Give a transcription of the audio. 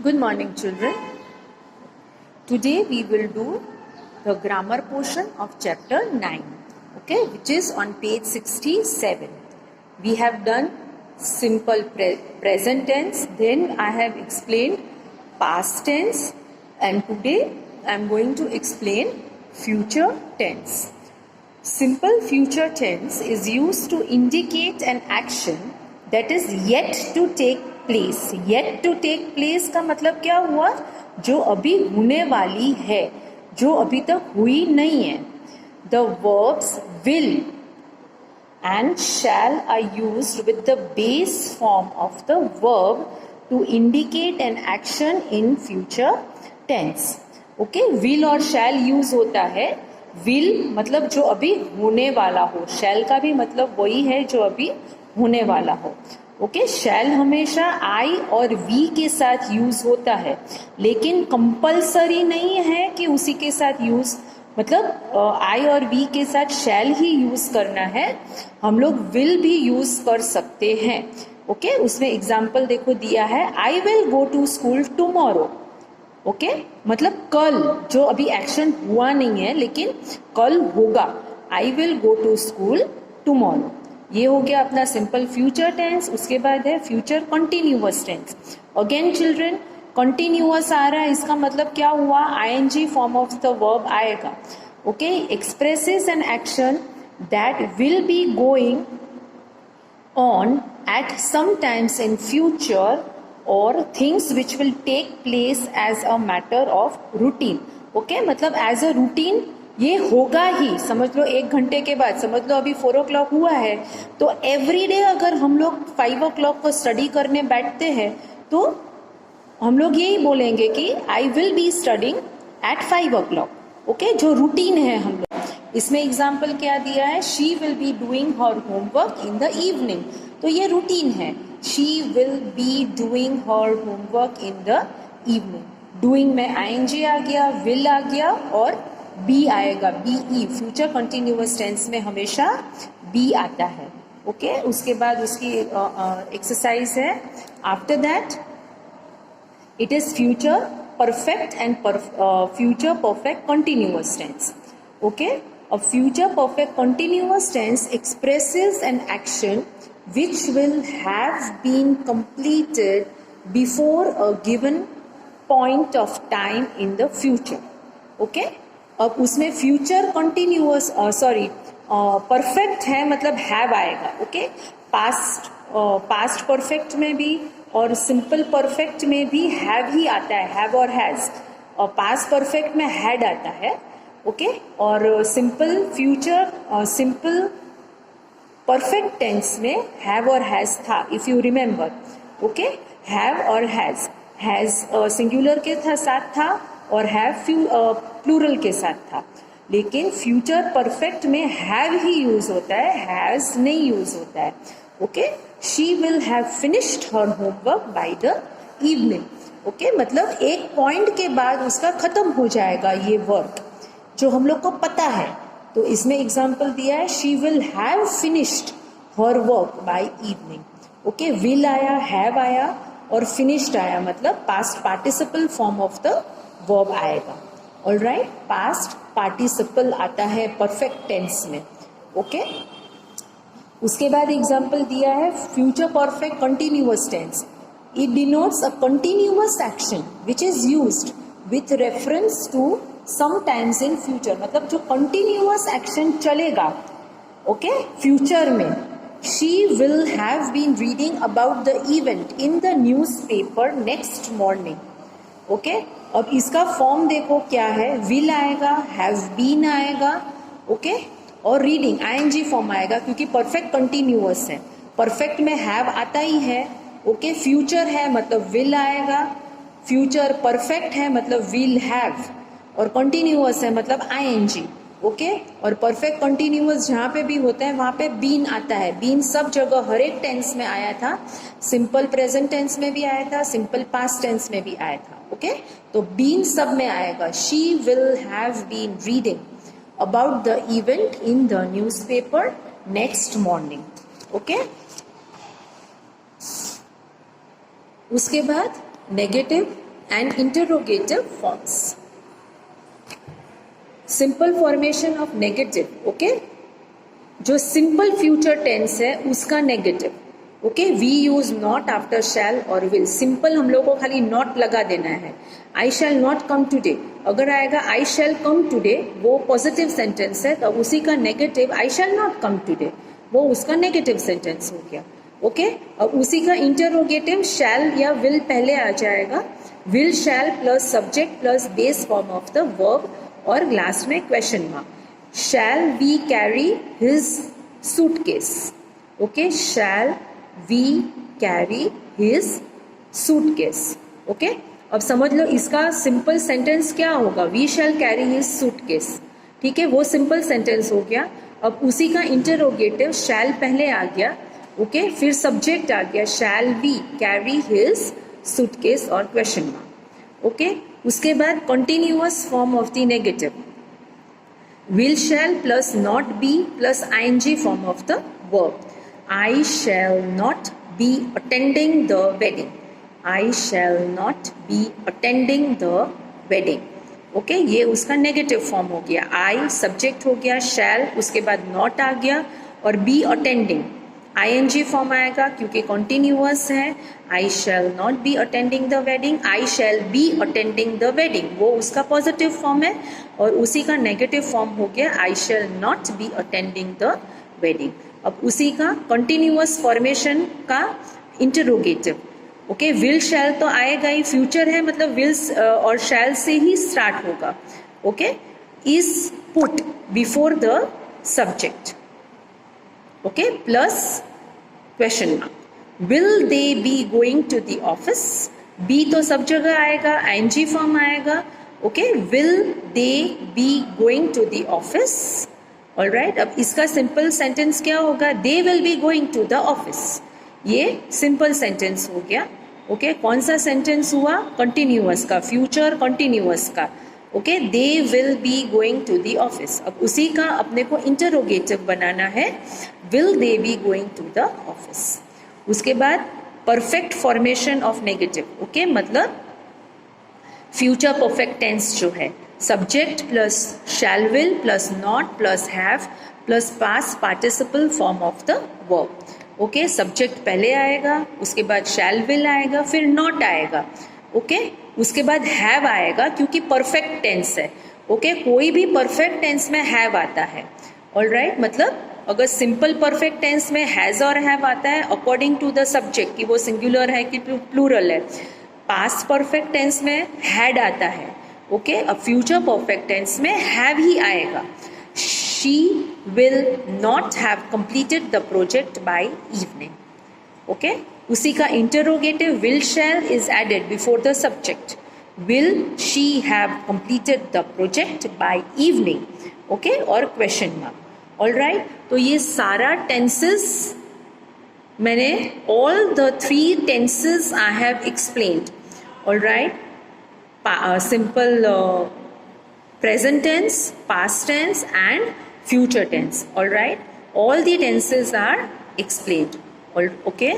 Good morning, children. Today we will do the grammar portion of chapter 9, okay, which is on page 67. We have done simple present tense, then I have explained past tense, and today I am going to explain future tense. Simple future tense is used to indicate an action that is yet to take place. Yet to take place का मतलब क्या हुआ? जो अभी होने वाली है, जो अभी तक हुई नहीं है. The verbs will and shall are used with the base form of the verb to indicate an action in future tense. Okay, will और shall use होता है. will मतलब जो अभी होने वाला हो, shall का भी मतलब वही है जो अभी होने वाला हो. ओके, शैल हमेशा आई और वी के साथ यूज होता है, लेकिन कंपलसरी नहीं है कि उसी के साथ यूज, मतलब आई और वी के साथ शैल ही यूज करना है. हम लोग विल भी यूज कर सकते हैं. ओके, उसमें एग्जाम्पल देखो दिया है, I will go to school tomorrow. Okay, मतलब कल, जो अभी एक्शन हुआ नहीं है लेकिन कल होगा. I will go to school tomorrow. ये हो गया अपना सिंपल फ्यूचर टेंस. उसके बाद है future continuous tense. Again children, continuous आ रहा है, इसका मतलब क्या हुआ? I N G form of the verb आएगा. Okay, expresses an action that will be going on at some times in future और things which will take place as a matter of routine. Okay, मतलब एज अ रूटीन ये होगा ही. समझ लो 1 घंटे के बाद, समझ लो अभी 4 o'clock हुआ है, तो एवरी डे अगर हम लोग 5 o'clock को स्टडी करने बैठते हैं तो हम लोग यही बोलेंगे कि I will be studying at 5 o'clock. Okay, जो रूटीन है हम लोग. इसमें एग्जाम्पल क्या दिया है? She will be doing her homework in the evening. तो ये रूटीन है. She will be doing her homework in the evening. Doing में आईएनजी आ गया, विल आ गया और बी आएगा, बीई. फ्यूचर कंटिन्यूअस टेंस में हमेशा बी आता है. ओके, उसके बाद उसकी एक्सरसाइज है. After that it is future perfect and future perfect continuous tense. Okay, a future perfect continuous tense expresses an action which will have been completed before a given point of time in the future. Okay, अब उसमें future continuous perfect है, मतलब have आएगा. Okay, past perfect में भी और simple perfect में भी हैव ही आता है, हैव और हैज. और पास्ट परफेक्ट में हैड आता है. ओके, और simple future simple perfect tense में हैव और हैज था, if you remember. Okay, have और हैज सिंगुलर के साथ था और हैव प्लूरल के साथ था. लेकिन फ्यूचर परफेक्ट में हैव ही यूज होता है, हैज नहीं यूज होता है. Okay, she will have finished her homework by the evening. Okay, मतलब एक पॉइंट के बाद उसका खत्म हो जाएगा ये वर्क, जो हम लोग को पता है. तो इसमें एग्जाम्पल दिया है, she will have finished her work by evening. Okay, will आया, हैव आया और फिनिश्ड आया, मतलब past participle form of the verb आएगा. ऑलराइट, पास्ट पार्टिसिपल आता है परफेक्ट टेंस में. ओके, उसके बाद एग्जाम्पल दिया है future perfect continuous tense. It denotes a continuous action which is used with reference to some times in future. मतलब जो कंटिन्यूअस एक्शन चलेगा, ओके, फ्यूचर में. She will have been reading about the event in the newspaper next morning. Okay, अब इसका form देखो क्या है, will आएगा, हैव बीन आएगा. ओके, और रीडिंग आईएनजी फॉर्म आएगा, क्योंकि परफेक्ट कंटिन्यूअस है. परफेक्ट में हैव आता ही है. ओके, फ्यूचर है मतलब विल आएगा, फ्यूचर परफेक्ट है मतलब विल हैव, और कंटिन्यूअस है मतलब आईएनजी. ओके, और परफेक्ट कंटिन्यूअस जहाँ पे भी होता है वहाँ पे बीन आता है. बीन सब जगह हर एक टेंस में आया था. सिंपल प्रेजेंट टेंस में भी आया था, सिंपल पास्ट टेंस में भी आया था. ओके, तो बीन सब में आएगा. She will have been reading about the event in the newspaper next morning. Okay, उसके बाद negative and interrogative forms. Simple formation of negative, okay? जो सिंपल फ्यूचर टेंस है उसका negative, okay? We use not after shall और will. Simple हम लोग को खाली नॉट लगा देना है. I shall not come today, अगर आएगा आई शैल कम टुडे, वो पॉजिटिव सेंटेंस है, तो उसी का negative I shall not come today, वो उसका नेगेटिव सेंटेंस हो गया, ओके? अब उसी का इंटरोगेटिव शैल या विल पहले आ जाएगा. Will shell plus subject plus base form of the verb और लास्ट में question mark. Shall we carry his suitcase? Okay, shall we carry his suitcase? Okay, अब समझ लो इसका सिंपल सेंटेंस क्या होगा. We shall carry his suitcase. ठीक है, वो सिंपल सेंटेंस हो गया. अब उसी का इंटरोगेटिव shall पहले आ गया, ओके? फिर सब्जेक्ट आ गया shall we carry his suitcase और क्वेश्चन मार्क, ओके? उसके बाद continuous form of the negative. Will shall plus not be plus ing form of the verb. I shall not be attending the wedding. I shall not be attending the wedding. Okay, ये उसका negative form हो गया. I subject हो गया, shall उसके बाद not आ गया और be attending ing फॉर्म आएगा क्योंकि कॉन्टिन्यूअस है. I shall not be attending the wedding, I shall be attending the wedding, वो उसका पॉजिटिव फॉर्म है और उसी का नेगेटिव फॉर्म हो गया I shall not be attending the wedding. अब उसी का कंटिन्यूअस फॉर्मेशन का इंटरोगेटिव, ओके? विल शैल तो आएगा ही, फ्यूचर है मतलब विल और शैल से ही स्टार्ट होगा, okay? Is put before the subject, okay, plus question mark. Will they be going to the office, be तो सब जगह आएगा, आईएनजी फॉर्म आएगा, okay? Will they be going to the office, alright? अब इसका सिंपल सेंटेंस क्या होगा. They will be going to the office, ये सिंपल सेंटेंस हो गया, ओके? कौन सा सेंटेंस हुआ? कंटिन्यूअस का, फ्यूचर कंटिन्यूअस का, okay? They will be going to the office. अब उसी का अपने को इंटरोगेटिव बनाना है, will they be going to the office. उसके बाद perfect formation of negative, okay? मतलब फ्यूचर परफेक्ट टेंस जो है, subject plus shall will plus not plus have plus past participle form of the verb, okay? Subject पहले आएगा, उसके बाद शैल will आएगा, फिर नॉट आएगा, ओके? उसके बाद हैव आएगा क्योंकि परफेक्ट टेंस है, ओके? कोई भी परफेक्ट टेंस में हैव आता है, ऑलराइट? मतलब अगर सिंपल परफेक्ट टेंस में हैज और हैव आता है अकॉर्डिंग टू द सब्जेक्ट कि वो सिंगुलर है कि प्लूरल है. पास्ट परफेक्ट टेंस में हैड आता है, ओके? अब फ्यूचर परफेक्ट टेंस में हैव ही आएगा. She will not have completed the project by evening, okay? उसी का interrogative will shall is added before the subject. Will she have completed the project by evening, okay? और question mark, alright? तो ये सारा tenses मैंने all the 3 tenses I have explained, alright? Simple present tense, past tense and future tense, all right? All the tenses are explained, okay?